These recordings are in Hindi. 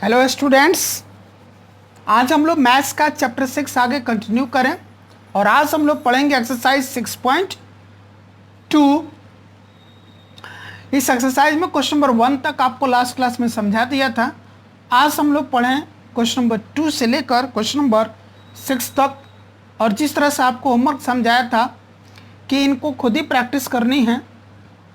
हेलो स्टूडेंट्स, आज हम लोग मैथ्स का चैप्टर 6 आगे कंटिन्यू करें और आज हम लोग पढ़ेंगे एक्सरसाइज 6.2। इस एक्सरसाइज में क्वेश्चन नंबर 1 तक आपको लास्ट क्लास में समझा दिया था। आज हम लोग पढ़ें क्वेश्चन नंबर 2 से लेकर क्वेश्चन नंबर 6 तक। और जिस तरह से आपको होमवर्क समझाया था कि इनको खुद ही प्रैक्टिस करनी है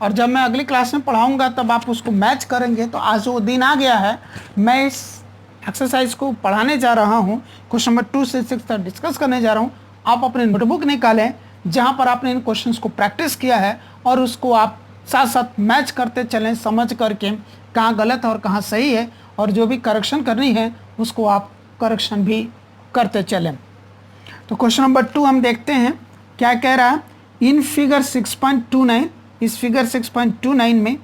और जब मैं अगली क्लास में पढ़ाऊंगा तब आप उसको मैच करेंगे। तो आज वो दिन आ गया है, मैं इस एक्सरसाइज को पढ़ाने जा रहा हूँ। क्वेश्चन नंबर 2 से 6 तक डिस्कस करने जा रहा हूँ। आप अपने नोटबुक निकालें जहाँ पर आपने इन क्वेश्चंस को प्रैक्टिस किया है और उसको आप साथ साथ मैच करते चलें, समझ करके कहाँ गलत है और कहाँ सही है, और जो भी करेक्शन करनी है उसको आप करेक्शन भी करते चलें। तो क्वेश्चन नंबर 2 हम देखते हैं क्या कह रहा है। इन फिगर 6.29, इस फिगर 6.29 में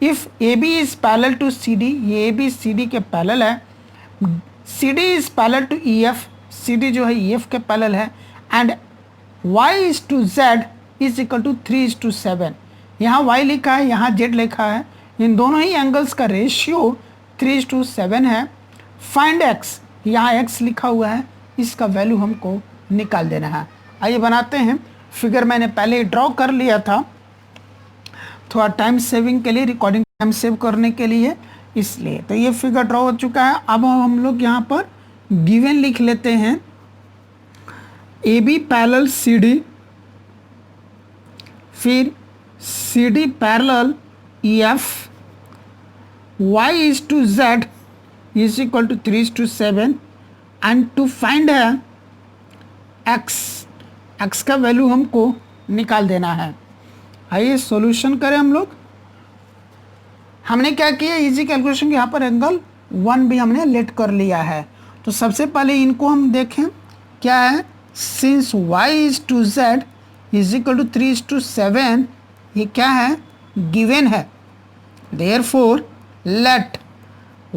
if A B is parallel to C D, ये ए बी सी डी के पैरेलल है, C D is parallel to E F, C D जो है ई एफ के पैरेलल है, and y is to Z is equal to 3:7। यहाँ वाई लिखा है, यहाँ जेड लिखा है, इन दोनों ही एंगल्स का रेशियो 3:7 है। फाइंड एक्स, यहाँ एक्स लिखा हुआ है, इसका वैल्यू हमको निकाल देना है। आइए बनाते हैं। फिगर मैंने पहले ही ड्रॉ कर लिया था, थोड़ा टाइम सेविंग के लिए, रिकॉर्डिंग टाइम सेव करने के लिए, इसलिए तो ये फिगर ड्रॉ हो चुका है। अब हम लोग यहाँ पर गिवन लिख लेते हैं, A B parallel C D, फिर C D parallel E F, Y is to Z is equal to 3:7, and to find है एक्स, एक्स का वैल्यू हमको निकाल देना है। आइए सॉल्यूशन करें हम लोग। हमने क्या किया, इजी कैलकुलेशन के यहाँ पर एंगल 1 भी हमने लेट कर लिया है। तो सबसे पहले इनको हम देखें क्या है। Since y is to z is equal to 3:7, ये क्या है, गिवन है। Therefore let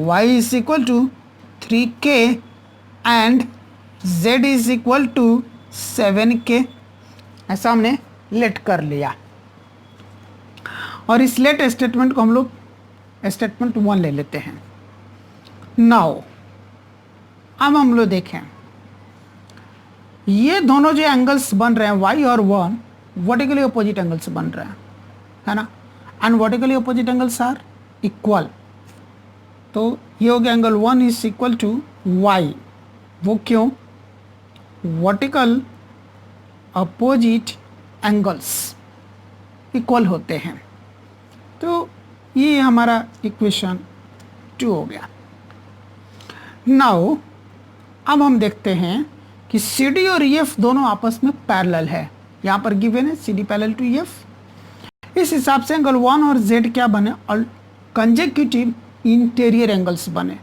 y is equal to 3k and z is equal to 7k, ऐसा हमने लेट कर लिया। और इस लेट स्टेटमेंट को हम लोग स्टेटमेंट 1 ले लेते हैं। नाउ अब हम लोग देखें, ये दोनों जो एंगल्स बन रहे हैं y और 1, वर्टिकली अपोजिट एंगल्स बन रहे हैं, है ना, and vertically opposite angles are equal. तो ये हो गया angle 1 is equal to y। वो क्यों, वर्टिकल अपोजिट एंगल्स इक्वल होते हैं। तो ये हमारा इक्वेशन 2 हो गया। नाउ अब हम देखते हैं कि सी डी और ई एफ दोनों आपस में पैरेलल है। यहाँ पर गिवन है C D parallel to E F. इस हिसाब से एंगल 1 और जेड क्या बने, और कंजेक्यूटिव इंटीरियर एंगल्स बने,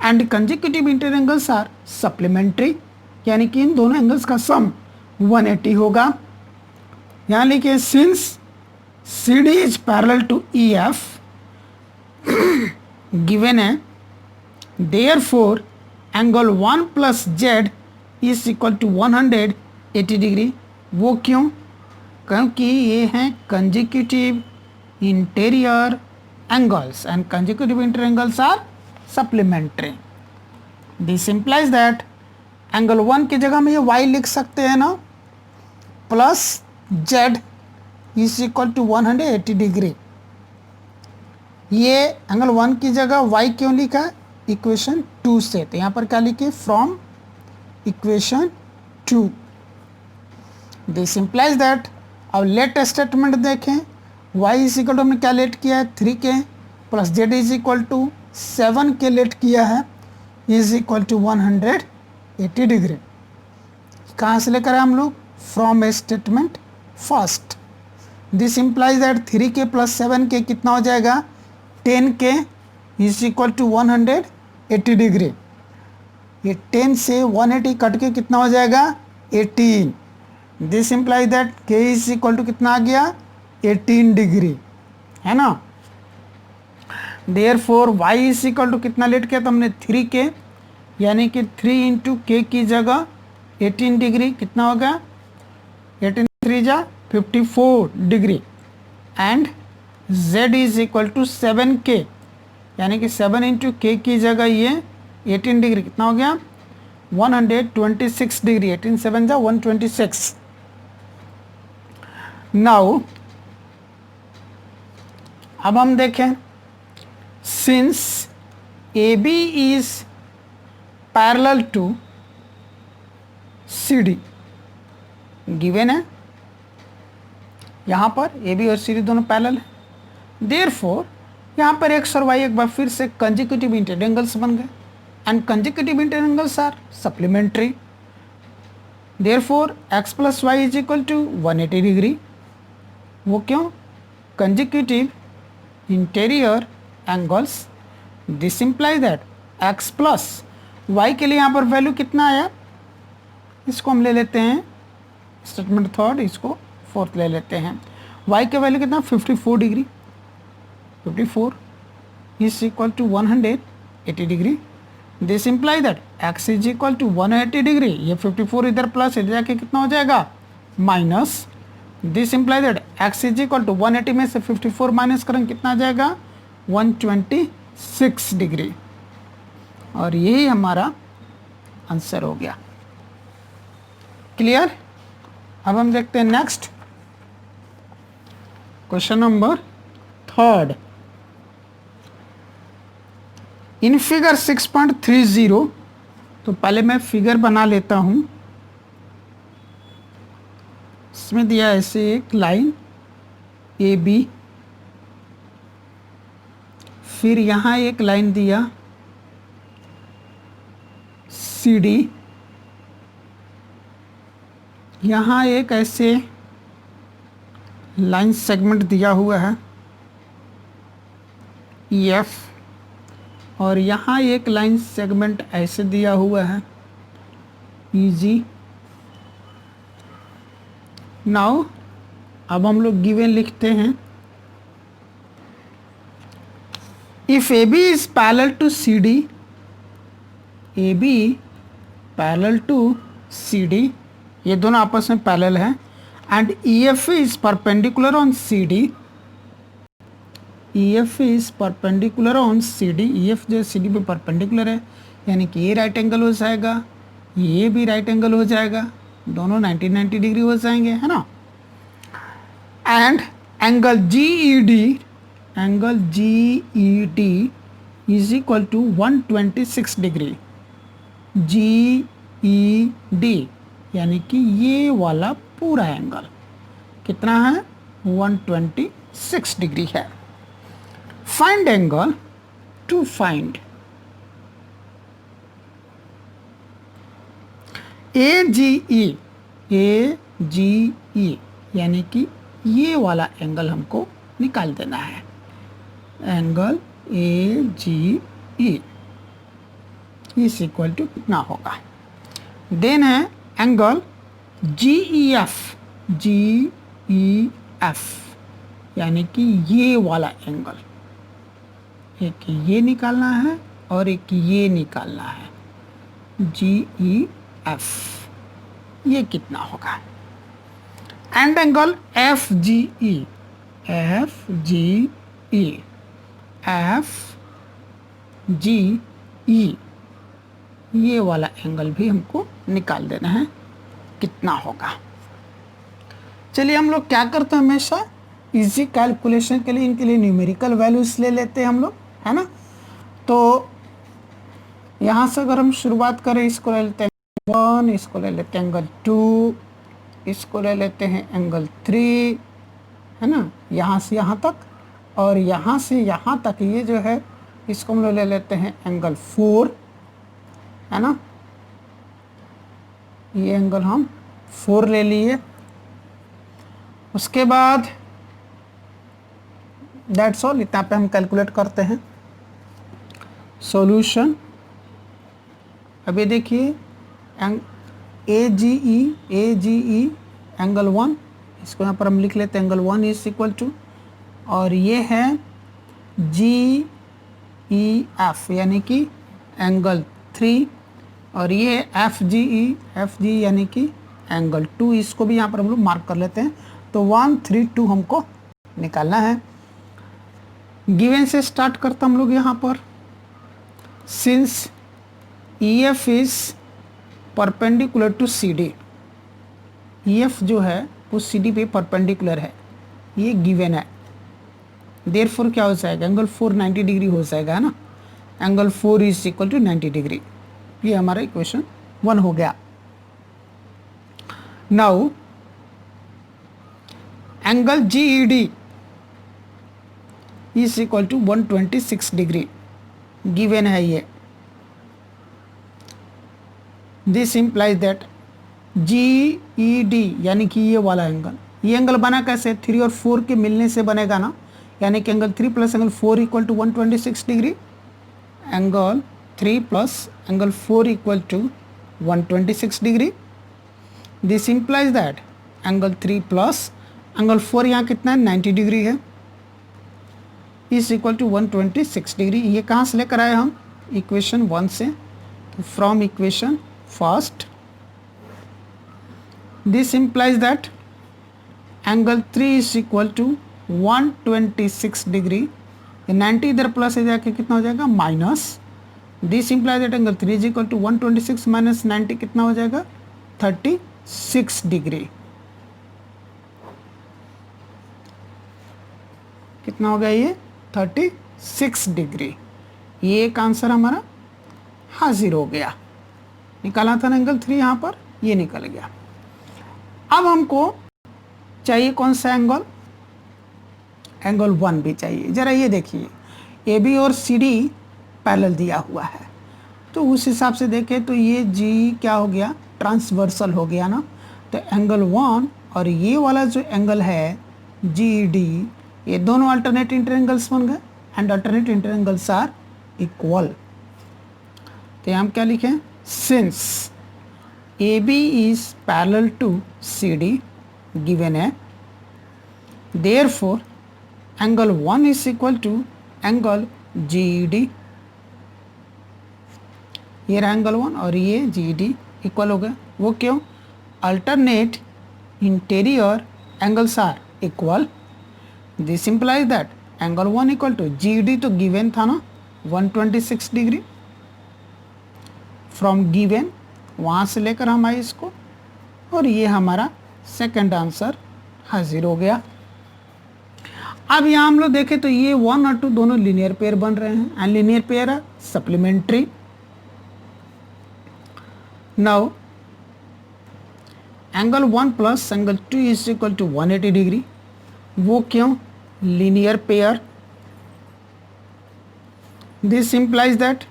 and consecutive interior angles are supplementary, यानी कि इन दोनों एंगल्स का सम 180 होगा। यहाँ लिखिए since C D is parallel to E F given है, therefore angle 1 plus Z is equal to 180 degree. वो क्यों, क्योंकि ये हैं consecutive interior angles, and consecutive interior angles are supplementary. This implies that angle 1 की जगह में ये y लिख सकते हैं ना, plus Z is equal to 180 degree. ये एंगल 1 की जगह y क्यों लिखा है, इक्वेशन 2 से, तो यहाँ पर क्या लिखे, from equation 2। This implies that, अब लेट स्टेटमेंट देखें, y इज इक्वल टू हमने क्या लेट किया है 3k, plus z is equal to 7k let किया है, इज इक्वल टू 180 डिग्री। कहाँ से लेकर आए हम लोग, from statement first. This implies that 3k plus 7k कितना हो जाएगा, 10k is equal to 180 degree. ये 10 से 180 कट के कितना हो जाएगा, 18। This implies that k is equal to कितना आ गया, 18 डिग्री, है ना। Therefore y is equal to कितना लेट किया, तो हमने 3k, यानी कि 3 इंटू के की जगह 18 डिग्री कितना होगा, 18 3 जा 54 degree, and z is equal to 7k यानी कि 7 इंटू के की जगह ये 18 डिग्री कितना हो गया 126 डिग्री, 18 7 जा 126। नाउ अब हम देखें, since A B is parallel to C D, given है यहाँ पर ए बी और सी डी दोनों पैरेलल है, देयरफॉर यहाँ पर एक्स और वाई एक बार फिर से कंसेक्यूटिव इंटरएंगल्स बन गए and consecutive inter angles are supplementary, therefore X plus Y is equal to 180 degree. वो क्यों? Consecutive interior angles, this imply that X plus Y के लिए यहाँ पर वैल्यू कितना आया, इसको हम ले लेते हैं स्टेटमेंट थर्ड, इसको फोर्थ ले लेते हैं। वाई का वैल्यू कितना 54 degree, 54 is equal to 180 degree, this imply that x is equal to 180 degree, ये 54 इधर प्लस इधर जाके कितना हो जाएगा minus, this imply that x is equal to 180 में से 54 माइनस करेंगे कितना आ जाएगा 126 डिग्री, और यही हमारा आंसर हो गया। क्लियर? अब हम देखते हैं next question number third. In figure 6.30, तो पहले मैं फिगर बना लेता हूं। इसमें दिया ऐसे एक लाइन ए बी, फिर यहाँ एक लाइन दिया सी डी, यहाँ एक ऐसे लाइन सेगमेंट दिया हुआ है ई एफ, और यहाँ एक लाइन सेगमेंट ऐसे दिया हुआ है ई जी। नाउ अब हम लोग गिवन लिखते हैं, if A B is parallel to C D, A B parallel to C D, ये दोनों आपस में पैरेलल है, and E F is perpendicular on C D, E F is perpendicular on C D, E F जो सी डी पे परपेंडिकुलर है, यानी कि ये राइट एंगल हो जाएगा, ये भी राइट एंगल हो जाएगा, दोनों 90 डिग्री हो जाएंगे, है ना। And angle G E D, angle G E D is equal to 126 degree, G E D यानी कि ये वाला पूरा एंगल कितना है 126 डिग्री है। Find angle, to find A G E, यानी कि ये वाला एंगल हमको निकाल देना है, angle A G E is equal to कितना होगा। देन है एंगल जी ई एफ, यानी कि ये वाला एंगल, एक ये निकालना है और एक ये निकालना है, जी ई एफ, ये कितना होगा। एंड एंगल एफ जी ई, ये वाला एंगल भी हमको निकाल देना है, कितना होगा। चलिए हम लोग क्या करते हैं, हमेशा इजी कैलकुलेशन के लिए इनके लिए न्यूमेरिकल वैल्यूज ले लेते हैं हम लोग, है ना। तो यहाँ से अगर हम शुरुआत करें, इसको ले लेते हैं 1, इसको ले लेते हैं एंगल 2, इसको ले लेते हैं एंगल 3, है ना, यहाँ से यहाँ तक, और यहाँ से यहाँ तक ये जो है इसको हम लोग ले लेते हैं एंगल 4, है ना। ये एंगल हम 4 ले लिए। उसके बाद दैट्स ऑल, इतना पे हम कैलकुलेट करते हैं। सॉल्यूशन, अभी देखिए ए जी ई एंगल 1, इसको यहाँ पर हम लिख लेते हैं एंगल 1 इज इक्वल टू, और ये है जी ई एफ यानी कि एंगल 3, और ये एफ जी यानी कि एंगल 2, इसको भी यहाँ पर हम लोग मार्क कर लेते हैं। तो 1 3 2 हमको निकालना है। गिवन से स्टार्ट करता हम लोग यहाँ पर। Since EF is perpendicular to CD, EF जो है वो CD पे परपेंडिकुलर है, ये गिवन है। देयरफॉर क्या हो जाएगा, एंगल 4 90 डिग्री हो जाएगा, है ना। Angle 4 is equal to 90 degree. ये हमारा इक्वेशन 1 हो गया। Now angle GED is equal to 126 degree, given है ये। दिस इंप्लाइज दैट GED यानी कि ये वाला एंगल, ये एंगल बना कैसे, 3 और 4 के मिलने से बनेगा ना, यानी कि angle 3 plus angle 4 equal to 126 degree. Angle 3 plus angle 4 equal to 126 degree. This implies that angle 3 plus angle 4 यहाँ कितना है, 90 डिग्री है, इज इक्वल टू 126 डिग्री। ये कहाँ से लेकर आए हम, इक्वेशन 1 से। तो from equation first this implies that angle 3 is equal to 126 degree. 90 इधर प्लस है जाके कितना हो जाएगा, minus. This implies that angle 3 is equal to 126 minus 90 कितना हो जाएगा, 36 डिग्री। कितना हो गया ये, 36 डिग्री। ये एक आंसर हमारा हाजिर हो गया। निकाला था ना एंगल 3 यहाँ पर, ये निकल गया। अब हमको चाहिए कौन सा एंगल, एंगल 1 भी चाहिए। जरा ये देखिए, AB और CD पैरेलल दिया हुआ है, तो उस हिसाब से देखें तो ये G क्या हो गया, ट्रांसवर्सल हो गया ना। तो एंगल 1 और ये वाला जो एंगल है GD, ये दोनों अल्टरनेट इंटरएंगल्स बन गए, एंड अल्टरनेट इंटरएंगल्स आर इक्वल। तो हम क्या लिखें, since AB is parallel to CD given है, therefore angle 1 is equal to angle GED। ये रहा एंगल 1 और ये GED इक्वल हो गए। वो क्यों, alternate interior angles are equal. This implies that angle 1 equal to GED, तो गिवन था ना 126 डिग्री। फ्रॉम गिवन वहाँ से लेकर हम आए इसको, और ये हमारा सेकंड आंसर हाजिर हो गया। अब यहाँ हम लोग देखें तो ये 1 और 2 दोनों लीनियर पेयर बन रहे हैं, एंड लीनियर पेयर है supplementary. Now angle 1 plus angle 2 is equal to 180 degree. वो क्यों, linear pair. This implies that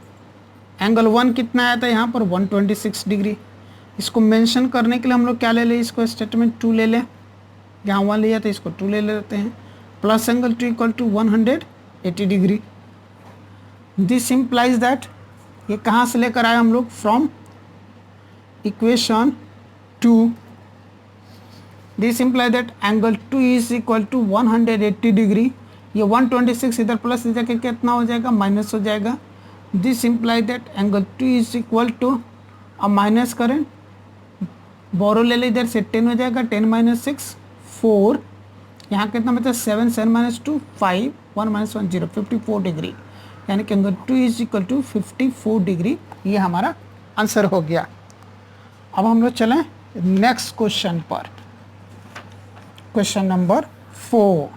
angle 1 कितना आया था यहाँ पर, 126 डिग्री। इसको मेंशन करने के लिए हम लोग क्या ले लें, इसको स्टेटमेंट 2 ले लें, यहाँ 1 लिया था इसको 2 ले लेते हैं, plus angle 2 equal to 180 degree. This implies that, ये कहाँ से लेकर आए हम लोग, from equation 2। This implies that angle 2 is equal to 180 degree. ये 126 इधर प्लस इधर के कितना हो जाएगा, माइनस हो जाएगा। This implies that angle 2 is equal to, अब माइनस करें, बोरो ले ले इधर से 10 हो जाएगा, 10 माइनस 6 4, यहाँ कितना बचा 7 7 माइनस 2 5 1 माइनस 1 0, 54 डिग्री। यानी कि angle 2 is equal to 54 degree. ये हमारा आंसर हो गया। अब हम लोग चलें नेक्स्ट क्वेश्चन पर, क्वेश्चन नंबर 4।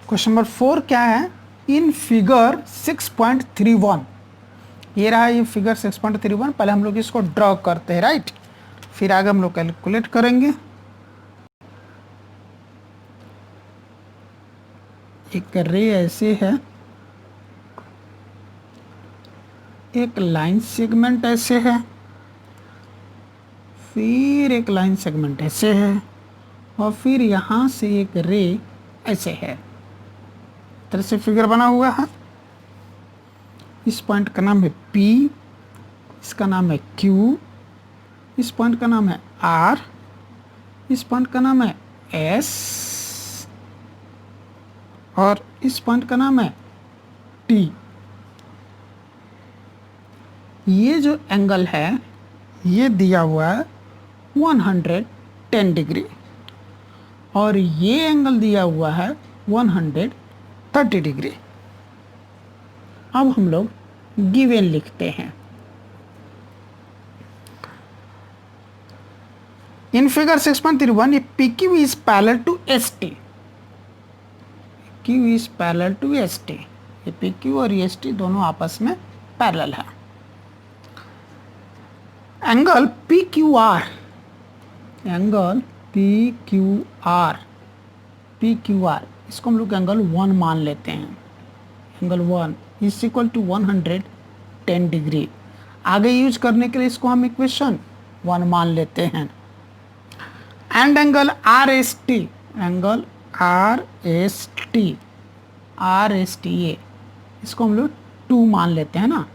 क्वेश्चन नंबर 4 क्या है, इन फिगर 6.31, ये रहा ये फिगर 6.31। पहले हम लोग इसको ड्रॉ करते हैं, राइट, फिर आगे हम लोग कैलकुलेट करेंगे। एक रे ऐसे है, एक लाइन सेगमेंट ऐसे है, फिर एक लाइन सेगमेंट ऐसे है, और फिर यहाँ से एक रे ऐसे है। तरह से फिगर बना हुआ है। इस पॉइंट का नाम है P, इसका नाम है Q, इस पॉइंट का नाम है R, इस पॉइंट का नाम है S, और इस पॉइंट का नाम है T। ये जो एंगल है ये दिया हुआ है 110 डिग्री। और ये एंगल दिया हुआ है 130 डिग्री। अब हम लोग गिवन लिखते हैं। इन फिगर 6.31 ये PQ is parallel to ST। Q is parallel to ST। ये PQ और ST दोनों आपस में पैरेलल है। एंगल PQR, एंगल PQR इसको हम लोग एंगल 1 मान लेते हैं। Angle 1 is equal to 110 degree. आगे यूज करने के लिए इसको हम इक्वेशन 1 मान लेते हैं। And angle RST, angle RST ये इसको हम लोग 2 मान लेते हैं ना।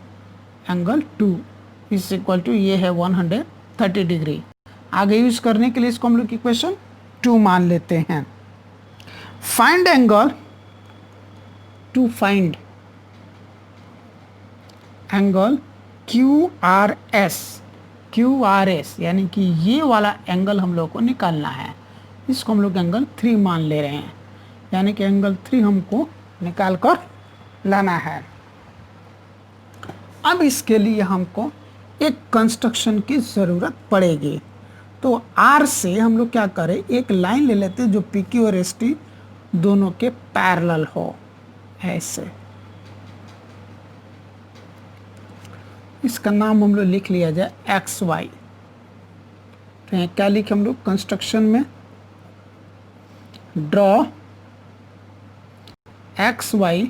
एंगल 2 इज इक्वल टू ये है 130 डिग्री। आगे यूज करने के लिए इसको हम लोग इक्वेशन 2 मान लेते हैं। Find angle, to find angle QRS यानी कि ये वाला एंगल हम लोग को निकालना है। इसको हम लोग एंगल 3 मान ले रहे हैं, यानी कि एंगल 3 हमको निकाल कर लाना है। अब इसके लिए हमको एक कंस्ट्रक्शन की ज़रूरत पड़ेगी। तो R से हम लोग क्या करें, एक लाइन ले लेते हैं जो PQ और ST दोनों के पैरेलल हो, ऐसे। इसका नाम हम लोग लिख लिया जाए XY। तो क्या लिखे हम लोग कंस्ट्रक्शन में, draw XY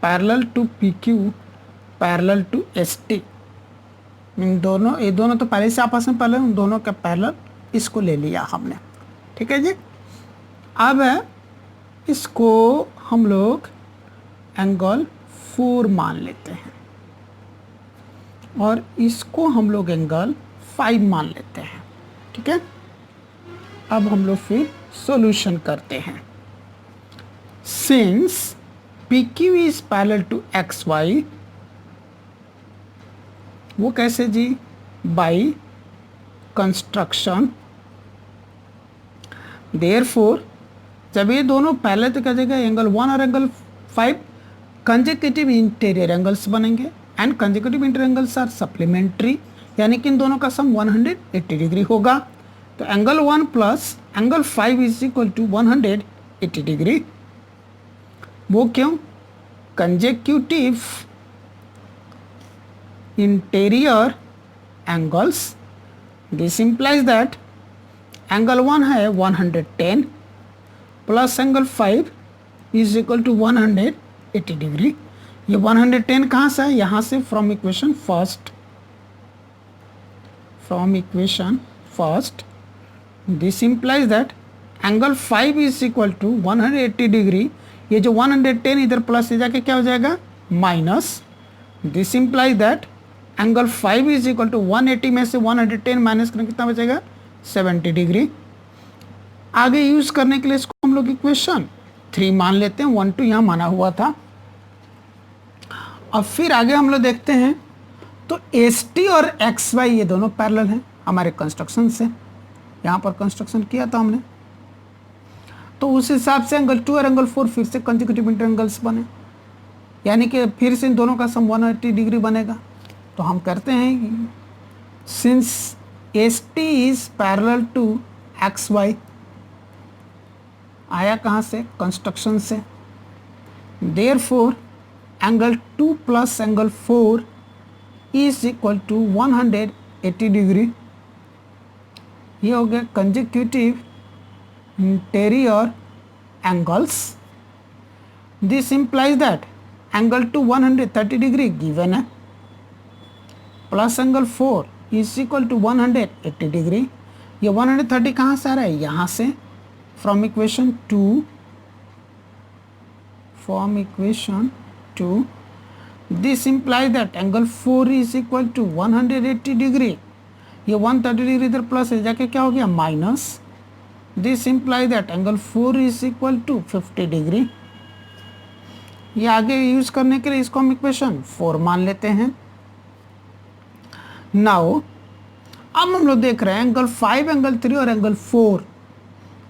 parallel to PQ parallel to ST। इन दोनों, ये दोनों तो पहले से आपस में पैरेलल, उन दोनों का पैरेलल इसको ले लिया हमने। ठीक है जी। अब इसको हम लोग एंगल 4 मान लेते हैं और इसको हम लोग एंगल 5 मान लेते हैं। ठीक है। अब हम लोग फिर सॉल्यूशन करते हैं। Since PQ is parallel to XY, वो कैसे जी, बाई कंस्ट्रक्शन। देयरफॉर जब ये दोनों पैरेलल तो क्या जाएगा, एंगल 1 और एंगल 5 कंसेक्यूटिव इंटीरियर एंगल्स बनेंगे and consecutive interior angles are supplementary, यानी कि इन दोनों का सम 180 डिग्री होगा। तो angle 1 plus angle 5 is equal to 180 degree. वो क्यों, consecutive interior angles, this implies that angle 1 है 110 plus angle 5 is equal to 180 degree. ये 110 कहाँ से है, यहाँ से from equation first, this implies that angle 5 is equal to 180 degree. ये जो 110 इधर प्लस से जाके क्या हो जाएगा, minus. This implies that angle 5 is equal to 180 में से 110 माइनस करने कितना बचेगा, 70 डिग्री। आगे यूज करने के लिए इसको हम लोग इक्वेशन 3 मान लेते हैं, 1 2 यहाँ माना हुआ था। अब फिर आगे हम लोग देखते हैं, तो ST और XY ये दोनों पैरेलल हैं हमारे कंस्ट्रक्शन से, यहाँ पर कंस्ट्रक्शन किया था हमने। तो उस हिसाब से एंगल 2 और एंगल 4 फिर से कंसेक्यूटिव इंटीरियर बने, यानी कि फिर से इन दोनों का सम 180 डिग्री बनेगा। तो हम करते हैं, since ST is parallel to XY, आया कहाँ से, कंस्ट्रक्शन से। Therefore angle 2 plus angle 4 is equal to 180 degree. ये हो गया consecutive interior angles. This implies that angle 2 130 degree given है, plus angle 4 is equal to 180 degree. ये 130 कहाँ से आ रहा है, यहाँ से, from equation 2। This implies that angle 4 is equal to 180 degree. ये 130 डिग्री इधर प्लस है जाके क्या हो गया, minus. This implies that angle 4 is equal to 50 degree. ये आगे यूज करने के लिए इसको हम इक्वेशन 4 मान लेते हैं। नाउ अब हम लोग देख रहे हैं एंगल 5, एंगल 3 और एंगल 4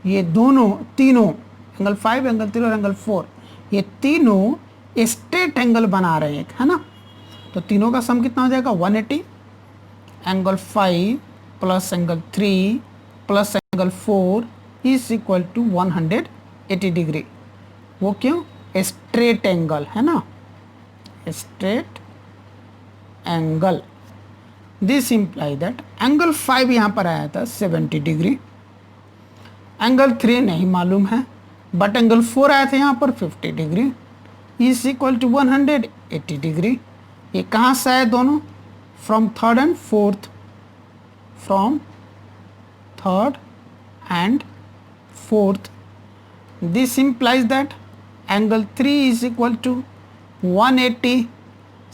ये दोनों तीनों एंगल 5, एंगल 3 और एंगल 4 ये तीनों स्ट्रेट एंगल बना रहे हैं, है ना। तो तीनों का सम कितना हो जाएगा 180, angle 5 plus angle 3 plus angle 4 is equal to 180 degree. वो क्यों? स्ट्रेट एंगल है ना, straight angle. This imply that angle 5 यहाँ पर आया था 70 डिग्री, एंगल 3 नहीं मालूम है, बट एंगल 4 आया था यहाँ पर 50 degree is equal to 180 degree. ये कहाँ से आए दोनों? From third and fourth, from third and fourth. This implies that angle 3 is equal to 180,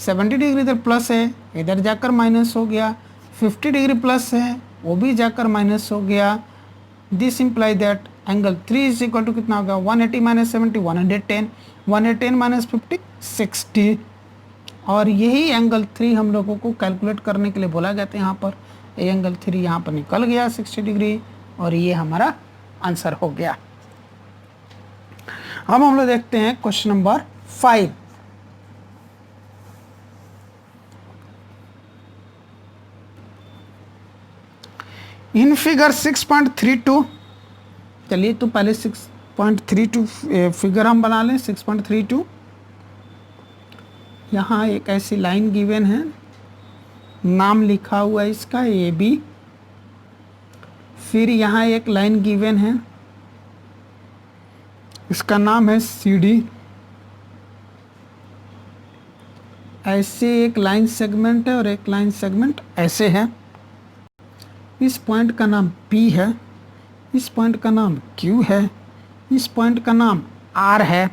70 degree इधर प्लस है, इधर जाकर माइनस हो गया, 50 डिग्री प्लस है, वो भी जाकर माइनस हो गया। This imply that angle 3 is equal to कितना होगा? 180 माइनस 70 110, 110 माइनस 50 60। और यही एंगल 3 हम लोगों को कैलकुलेट करने के लिए बोला गया था। यहाँ पर ये एंगल 3 यहाँ पर निकल गया 60 डिग्री और ये हमारा आंसर हो गया। अब हम लोग देखते हैं क्वेश्चन नंबर 5। इन फिगर 6.32, चलिए तो पहले 6.32 फिगर हम बना लें। 6.32 यहाँ एक ऐसी लाइन गिवन है, नाम लिखा हुआ है इसका AB, फिर यहाँ एक लाइन गिवन है, इसका नाम है CD, ऐसे एक लाइन सेगमेंट है और एक लाइन सेगमेंट ऐसे है। इस पॉइंट का नाम P है, इस पॉइंट का नाम Q है, इस पॉइंट का नाम R है।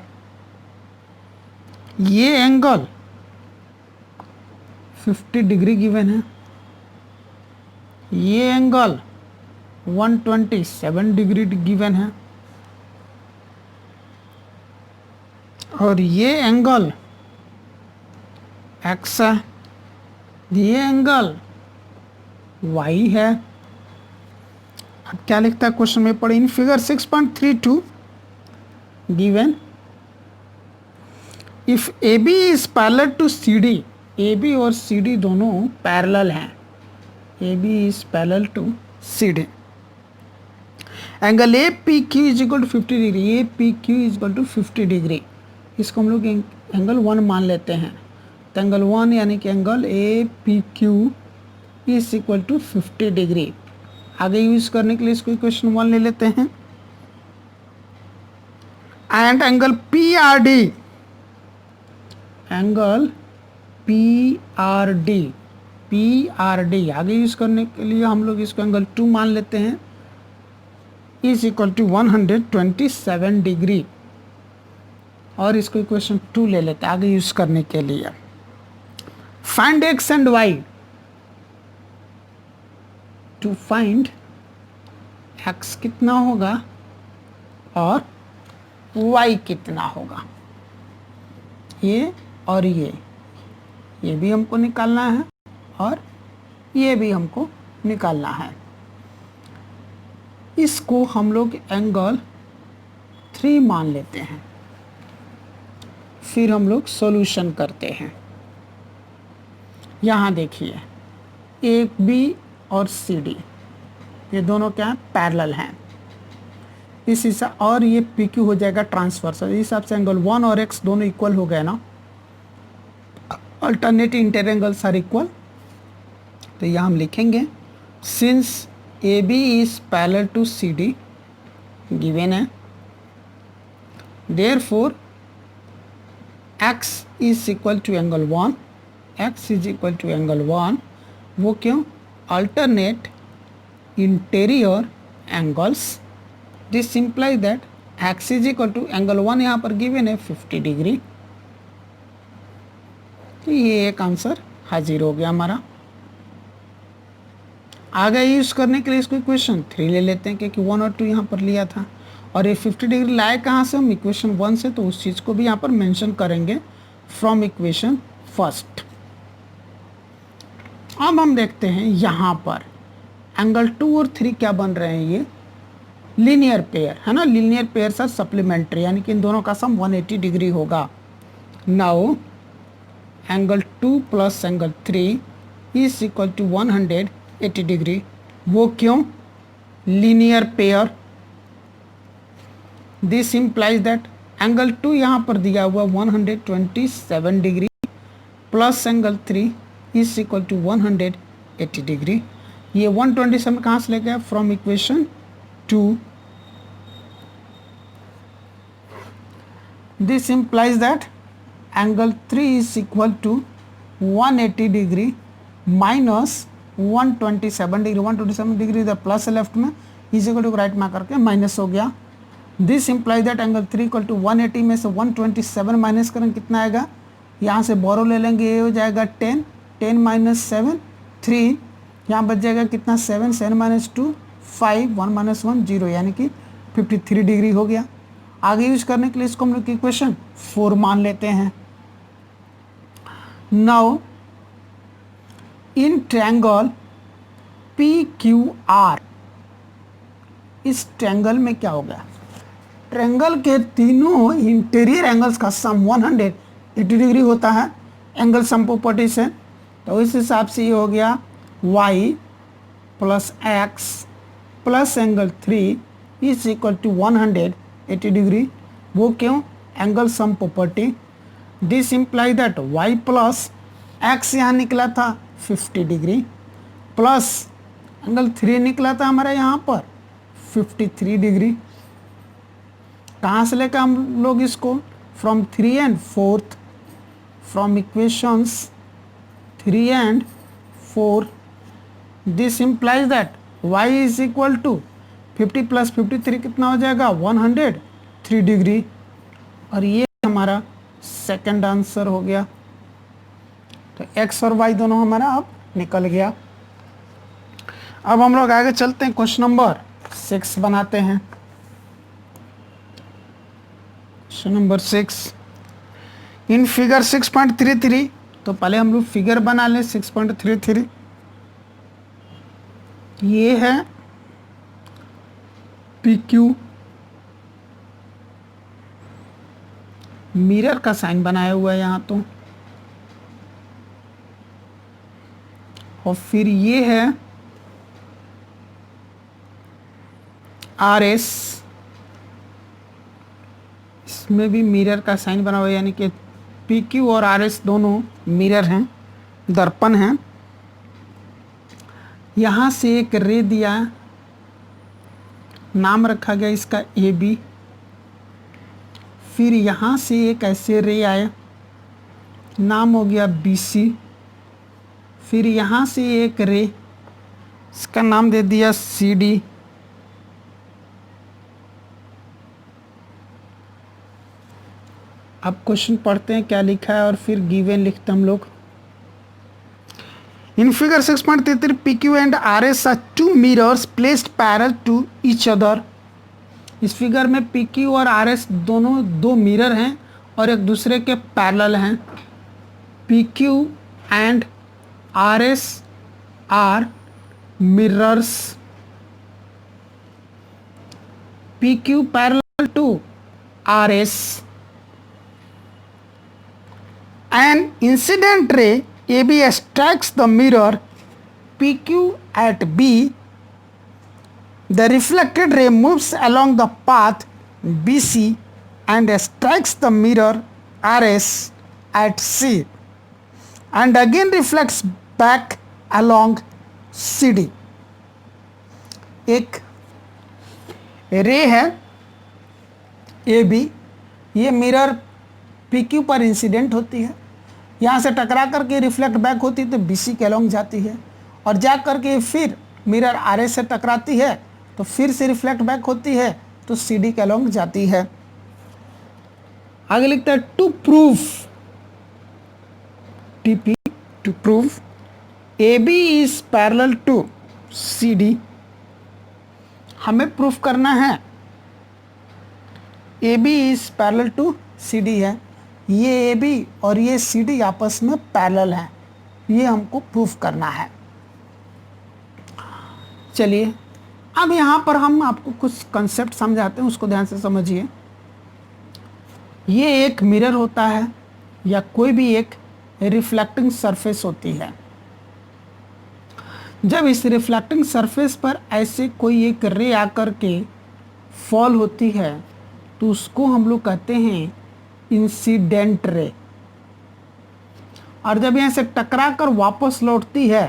ये एंगल 50 डिग्री गिवन है, ये एंगल 127 डिग्री गिवन है और ये एंगल X है, ये एंगल Y है। अब क्या लिखता है क्वेश्चन में पढ़े? In figure 6.32 given if AB is parallel to CD, AB और CD दोनों पैरेलल हैं, AB is parallel to CD, angle APQ is equal to 50 degree, APQ is equal to 50 degree. इसको हम लोग एंगल 1 मान लेते हैं। तो एंगल 1 यानी कि angle APQ is equal to 50 degree. आगे यूज करने के लिए इसको इक्वेशन 1 ले लेते हैं। And angle PRD, angle PRD आगे यूज करने के लिए हम लोग इसको एंगल 2 मान लेते हैं, इज इक्वल टू 127 डिग्री और इसको इक्वेशन 2 ले लेते हैं आगे यूज करने के लिए। Find X and Y, to find X कितना होगा और Y कितना होगा, ये और ये भी हमको निकालना है और ये भी हमको निकालना है। इसको हम लोग एंगल 3 मान लेते हैं, फिर हम लोग सॉल्यूशन करते हैं। यहाँ देखिए AB और CD ये दोनों क्या है? पैरेलल हैं। इस हिसाब और ये PQ हो जाएगा ट्रांसवर्स। इस हिसाब से एंगल 1 और X दोनों इक्वल हो गए ना, alternative inter angles are equal. तो यहाँ हम लिखेंगे since AB is parallel to CD given है, therefore X is equal to angle 1, X is equal to angle 1। वो क्यों? Alternate interior angles. This imply that X is equal to angle 1 यहाँ पर गिवन है 50 डिग्री। तो ये एक आंसर हाजिर हो गया हमारा। आगे यूज करने के लिए इसको इक्वेशन 3 ले लेते हैं, क्योंकि 1 और 2 यहाँ पर लिया था और ये 50 डिग्री लाए कहाँ से? हम इक्वेशन 1 से, तो उस चीज़ को भी यहाँ पर मेंशन करेंगे फ्रॉम इक्वेशन फर्स्ट। अब हम देखते हैं यहाँ पर एंगल 2 और 3 क्या बन रहे हैं। ये लीनियर पेयर है ना, लीनियर पेयर से सप्लीमेंट्री, यानी कि इन दोनों का सम 180 डिग्री होगा। Now angle 2 plus angle 3 is equal to 180 degree. वो क्यों? Linear pair. This implies that angle 2 यहाँ पर दिया हुआ 127 degree plus angle 3 is equal to 180 degree. ये 127 कहाँ से लेके? From equation 2। This implies that angle 3 is equal to 180 degree minus 127 degree. 127 degree इधर प्लस है लेफ्ट में, इज इक्वल टू राइट में करके माइनस हो गया। This implies that angle 3 equal to 180 में से 127 माइनस करेंगे कितना आएगा? यहाँ से बोरो ले लेंगे, ये हो जाएगा 10, 10 माइनस 7 3, यहाँ बच जाएगा कितना? 7, 7 माइनस 2 5, 1 माइनस 1 0, यानी कि 53 डिग्री हो गया। आगे यूज करने के लिए इसको हम लोग इक्वेशन 4 मान लेते हैं। नाउ इन ट्रायंगल PQR, इस ट्रायंगल में क्या हो गया? ट्रायंगल के तीनों इंटीरियर एंगल्स का सम 180 डिग्री होता है एंगल सम प्रॉपर्टी से। तो इस हिसाब से ये हो गया y plus x plus angle 3 is equal to 180 degree. वो क्यों? Angle sum property. This implies that y plus x यहाँ निकला था 50 डिग्री प्लस एंगल 3 निकला था हमारा यहाँ पर 53 डिग्री। कहाँ से लेकर हम लोग इसको? From 3 and 4, from equations 3 and 4। This implies that y is equal to 50 plus 53 कितना हो जाएगा? 103 डिग्री। और ये हमारा सेकंड आंसर हो गया। तो x और y दोनों हमारा अब निकल गया। अब हम लोग आगे चलते हैं, क्वेश्चन नंबर 6 बनाते हैं। क्वेश्चन नंबर 6 इन फिगर 6.33। तो पहले हम लोग फिगर बना लें 6.33। ये है PQ, मिरर का साइन बनाया हुआ है यहाँ तो, और फिर ये है RS, इसमें भी मिरर का साइन बना हुआ है, यानी कि PQ और RS दोनों मिरर हैं, दर्पण हैं। यहाँ से एक रे दिया, नाम रखा गया इसका AB। फिर यहाँ से एक ऐसे रे आया, नाम हो गया BC। फिर यहाँ से एक रे, इसका नाम दे दिया CD। अब क्वेश्चन पढ़ते हैं क्या लिखा है और फिर गिवन लिखते हम लोग। In figure 6.33 PQ and RS are two mirrors placed parallel to each other. इस फिगर में PQ और RS दोनों दो मिरर हैं और एक दूसरे के पैरेलल हैं। PQ and RS are mirrors. PQ parallel to RS। An incident ray AB strikes the mirror PQ at B. The reflected ray moves along the path BC and strikes the mirror RS at C and again reflects back along CD. एक रे है AB, ये मिरर PQ पर इंसिडेंट होती है, यहाँ से टकरा करके रिफ्लेक्ट बैक होती है तो BC के अलॉन्ग जाती है, और जा करके फिर मिरर RS से टकराती है तो फिर से रिफ्लेक्ट बैक होती है तो CD के अलॉन्ग जाती है। आगे लिखता है to prove, TP, to prove AB is parallel to CD। हमें प्रूफ करना है AB is parallel to CD है, ये AB और ये CD आपस में पैरेलल हैं, ये हमको प्रूफ करना है। चलिए अब यहाँ पर हम आपको कुछ कंसेप्ट समझाते हैं, उसको ध्यान से समझिए। ये एक मिरर होता है या कोई भी एक रिफ्लेक्टिंग सरफेस होती है। जब इस रिफ्लेक्टिंग सरफेस पर ऐसे कोई एक रे आकर के फॉल होती है तो उसको हम लोग कहते हैं इंसिडेंट रे, और जब यहाँ से टकरा कर वापस लौटती है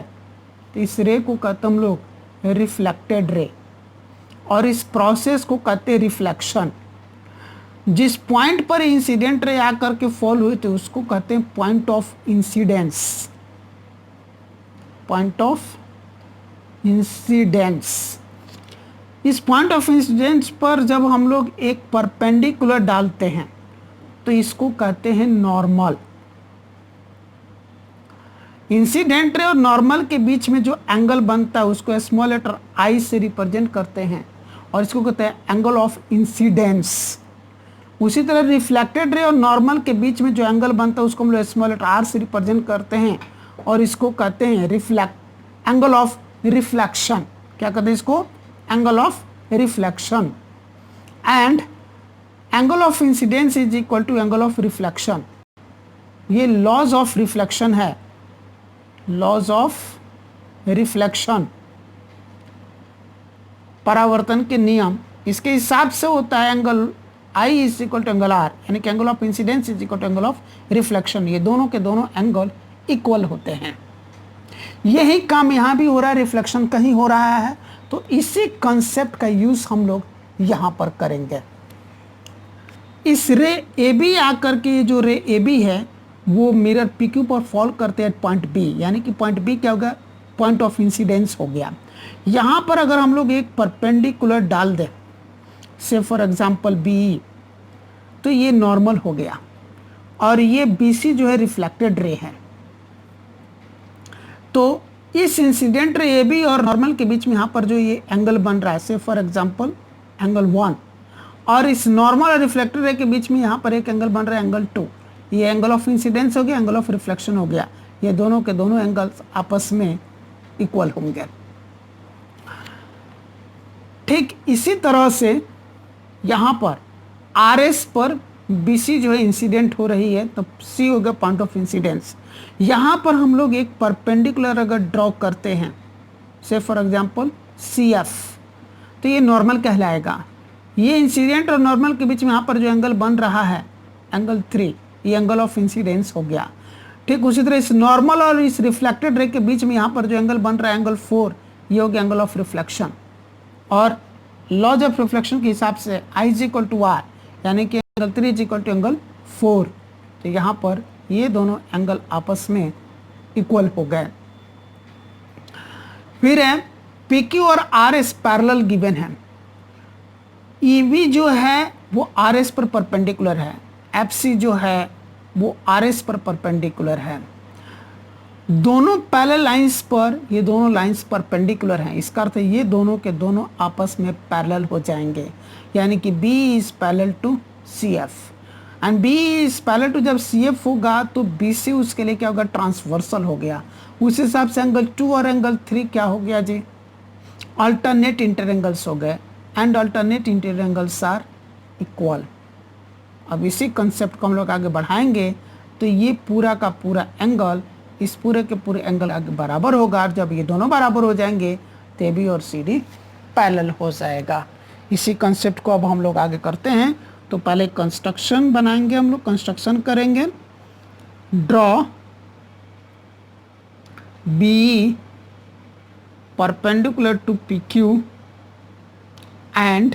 तो इस रे को कहते हम लोग रिफ्लेक्टेड रे, और इस प्रोसेस को कहते हैं रिफ्लेक्शन। जिस पॉइंट पर इंसिडेंट रे आकर के फॉल हुए थे उसको कहते हैं point of incidence, point of incidence. इस पॉइंट ऑफ इंसिडेंस पर जब हम लोग एक परपेंडिकुलर डालते हैं तो इसको कहते हैं नॉर्मल। इंसिडेंट रे और नॉर्मल के बीच में जो एंगल बनता है उसको स्मॉल लेटर आई से रिप्रेजेंट करते हैं और इसको कहते हैं एंगल ऑफ इंसिडेंस। उसी तरह रिफ्लेक्टेड रे और नॉर्मल के बीच में जो एंगल बनता है उसको हम लोग स्मॉल लेटर आर से रिप्रेजेंट करते हैं और इसको कहते हैं एंगल ऑफ रिफ्लेक्शन। क्या कहते हैं इसको? Angle of reflection. And angle of incidence is equal to angle of reflection. ये लॉज ऑफ रिफ्लेक्शन है, लॉज ऑफ रिफ्लेक्शन, परावर्तन के नियम। इसके हिसाब से होता है angle I is equal to angle R, यानी कि angle of incidence is equal to angle of reflection. ये दोनों के दोनों एंगल इक्वल होते हैं। यही काम यहाँ भी हो रहा है, रिफ्लेक्शन कहीं हो रहा है, तो इसी कंसेप्ट का यूज हम लोग यहाँ पर करेंगे। इस रे ए बी आकर के जो रे ए बी है वो मिरर पी क्यू पर फॉल करते हैं पॉइंट बी, यानी कि पॉइंट बी क्या होगा? पॉइंट ऑफ इंसिडेंस हो गया। यहाँ पर अगर हम लोग एक परपेंडिकुलर डाल दें, से फॉर एग्जांपल बी, तो ये नॉर्मल हो गया और ये बी सी जो है रिफ्लेक्टेड रे है। तो इस इंसिडेंट रे ए बी और नॉर्मल के बीच में यहाँ पर जो ये एंगल बन रहा है, से फॉर एग्जांपल एंगल 1, और इस नॉर्मल और रिफ्लेक्टेड रे के बीच में यहाँ पर एक एंगल बन रहा है एंगल 2। ये एंगल ऑफ इंसिडेंस हो गया, एंगल ऑफ रिफ्लेक्शन हो गया। ये दोनों के दोनों एंगल्स आपस में इक्वल होंगे। ठीक इसी तरह से यहाँ पर आर एस पर बी सी जो है इंसिडेंट हो रही है, तो सी हो गया पॉइंट ऑफ इंसिडेंस। यहाँ पर हम लोग एक परपेंडिकुलर अगर ड्रॉ करते हैं, से फॉर एग्जांपल सी एफ, तो ये नॉर्मल कहलाएगा। ये इंसिडेंट और नॉर्मल के बीच में यहाँ पर जो एंगल बन रहा है एंगल 3, ये एंगल ऑफ इंसिडेंस हो गया। ठीक उसी तरह इस नॉर्मल और इस रिफ्लेक्टेड रे के बीच में यहाँ पर जो एंगल बन रहा है एंगल 4, ये हो गया एंगल ऑफ रिफ्लेक्शन। और लॉज ऑफ रिफ्लेक्शन के हिसाब से I is equal to R, यानी कि angle 3 is equal to angle 4, तो यहाँ पर ये दोनों एंगल आपस में इक्वल हो गए। फिर है पी क्यू और आर एस पैरेलल गिवन है। ई वी जो है वो आर एस पर परपेंडिकुलर है, एफ सी जो है वो आर एस पर परपेंडिकुलर है। दोनों पैरेलल लाइंस पर, ये दोनों लाइंस परपेंडिकुलर हैं, इसका अर्थ है ये दोनों के दोनों आपस में पैरेलल हो जाएंगे, यानी कि B is parallel to C F and B is parallel to, जब सी एफ होगा तो बी सी उसके लिए क्या होगा? ट्रांसवर्सल हो गया। उस हिसाब से एंगल 2 और एंगल 3 क्या हो गया जी? अल्टरनेट इंटर एंगल्स हो गए, and alternate inter angles are equal. अब इसी कंसेप्ट को हम लोग आगे बढ़ाएंगे तो ये पूरा का पूरा एंगल इस पूरे के पूरे एंगल आगे बराबर होगा, और जब ये दोनों बराबर हो जाएंगे तो ए बी और सी डी पैरेलल हो जाएगा। इसी कंसेप्ट को अब हम लोग आगे करते हैं। तो पहले कंस्ट्रक्शन बनाएंगे, हम लोग कंस्ट्रक्शन करेंगे। Draw B perpendicular to P Q and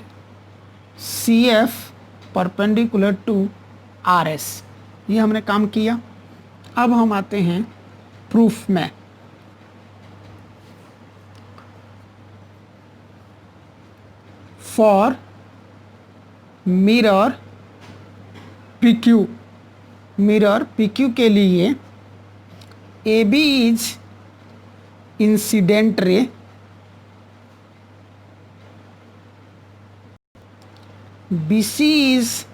C F perpendicular to R S. ये हमने काम किया। अब हम आते हैं प्रूफ में। For mirror P Q, mirror P Q के लिए A B is incident ray, B C is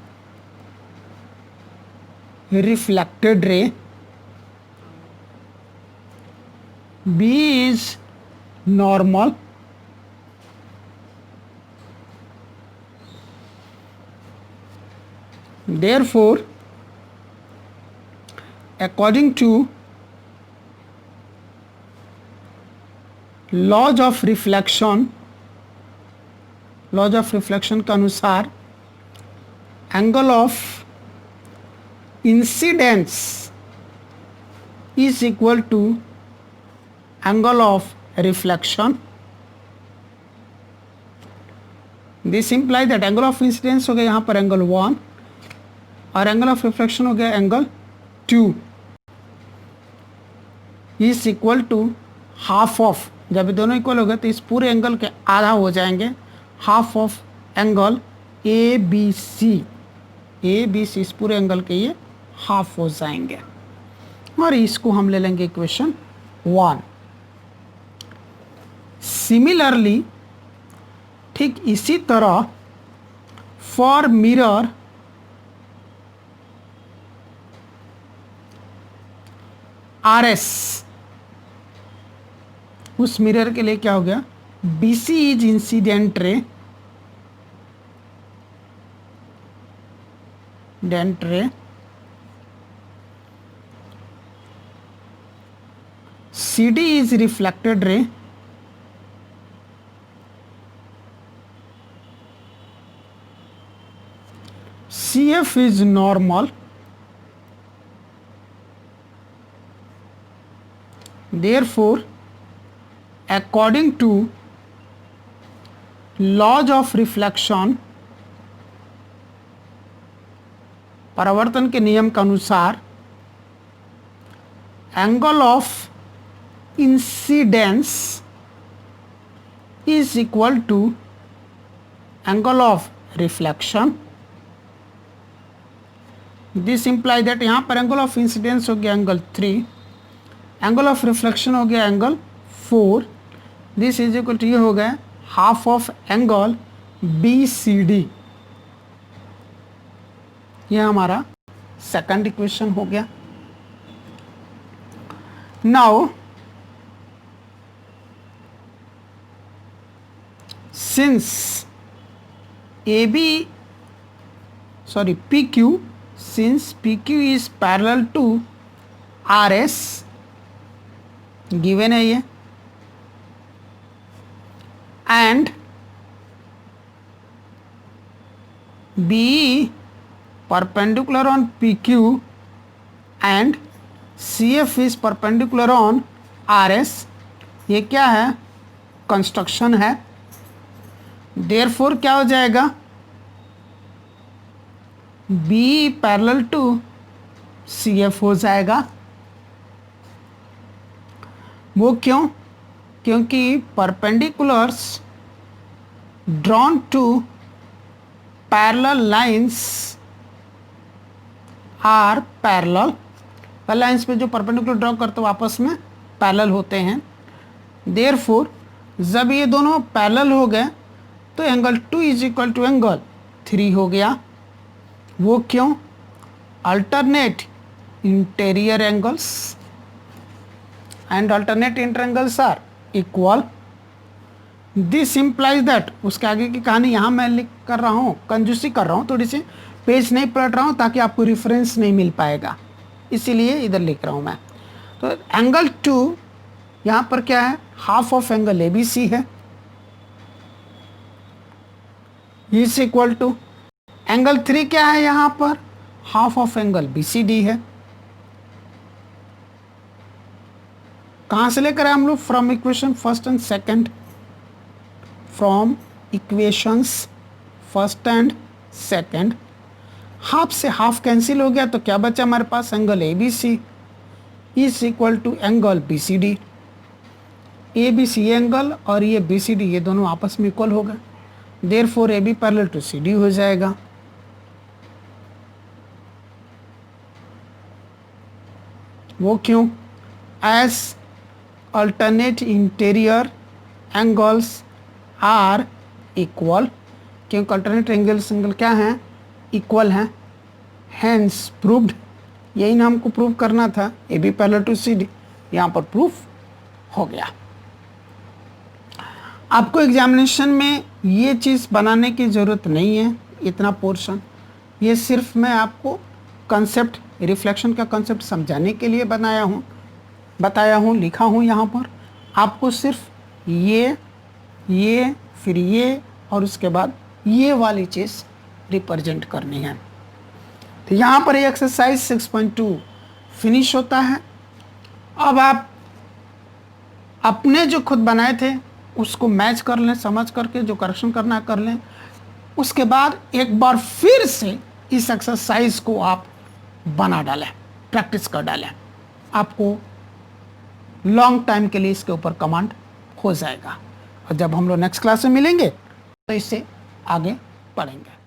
reflected ray, B is normal, Therefore, according to laws of reflection के अनुसार angle of incidence is equal to angle of reflection. This imply that angle of incidence हो गया यहाँ पर एंगल 1 और एंगल ऑफ रिफ्लेक्शन हो गया angle 2 is equal to half of. जब ये दोनों इक्वल हो गए तो इस पूरे एंगल के आधा हो जाएंगे, half of angle A B C. इस पूरे एंगल के ये हाफ हो जाएंगे और इसको हम ले लेंगे इक्वेशन 1. सिमिलरली ठीक इसी तरह फॉर मिरर आर एस, उस मिरर के लिए क्या हो गया, B C is incident ray, C D is reflected ray, CF is normal. Therefore, according to laws of reflection, परावर्तन के नियम के अनुसार angle of incidence is equal to angle of reflection. This imply that यहाँ पर एंगल ऑफ इंसिडेंस हो गया एंगल 3, एंगल ऑफ रिफ्लेक्शन हो गया angle 4. This is equal to ये हो गया half of angle B C D. यह हमारा सेकंड इक्वेशन हो गया. Now since PQ, since PQ is parallel to RS, given है ये, and BE perpendicular on PQ and CF is perpendicular on RS, ये क्या है, कंस्ट्रक्शन है. Therefore क्या हो जाएगा, बी पैरेलल टू CF हो जाएगा. वो क्यों, क्योंकि perpendiculars drawn to parallel lines are parallel. Lines पे जो परपेंडिकुलर ड्रॉ करते हो आपस में पैरेलल होते हैं. देयरफॉर जब ये दोनों पैरेलल हो गए तो angle 2 is equal to angle 3 हो गया. वो क्यों, alternate interior angles and alternate inter angles are equal. This implies that, उसके आगे की कहानी यहाँ मैं लिख कर रहा हूँ, कंजूसी कर रहा हूँ, थोड़ी सी पेज नहीं पलट रहा हूँ ताकि आपको रेफरेंस नहीं मिल पाएगा, इसीलिए इधर लिख रहा हूँ मैं. तो एंगल 2 यहाँ पर क्या है, half of angle A B C है, इज इक्वल टू एंगल 3 क्या है, यहाँ पर half of angle B C D है. कहाँ से लेकर आए हम लोग, from equation first and second, from equations first and second. Half से हाफ कैंसिल हो गया तो क्या बचा हमारे पास, angle A B C is equal to angle B C D. A B C angle और ये बी सी डी ये दोनों आपस में इक्वल हो गए. Therefore A B parallel to C D हो जाएगा. वो क्यों, as alternate interior angles are equal, क्योंकि अल्टरनेट एंगल्स क्या हैं, इक्वल हैं. हैंस प्रूव्ड, यही ना हमको प्रूव करना था, A B parallel to C D, यहाँ पर प्रूफ हो गया. आपको एग्जामिनेशन में ये चीज़ बनाने की ज़रूरत नहीं है, इतना पोर्शन ये सिर्फ मैं आपको कंसेप्ट, रिफ्लेक्शन का कंसेप्ट समझाने के लिए बताया हूँ, लिखा हूँ यहाँ पर। आपको सिर्फ ये फिर ये और उसके बाद ये वाली चीज़ रिप्रेजेंट करनी है। तो यहाँ पर ये एक्सरसाइज 6.2 फिनिश होता है। अब आप अपने जो खुद बनाए थे उसको मैच कर लें, समझ करके जो करेक्शन करना है कर लें। उसके बाद एक बार फिर से इस एक्सरसाइज को आप बना डालें, प्रैक्टिस कर डालें। आपको लॉन्ग टाइम के लिए इसके ऊपर कमांड हो जाएगा। और जब हम लोग नेक्स्ट क्लास में मिलेंगे तो इससे आगे पढ़ेंगे।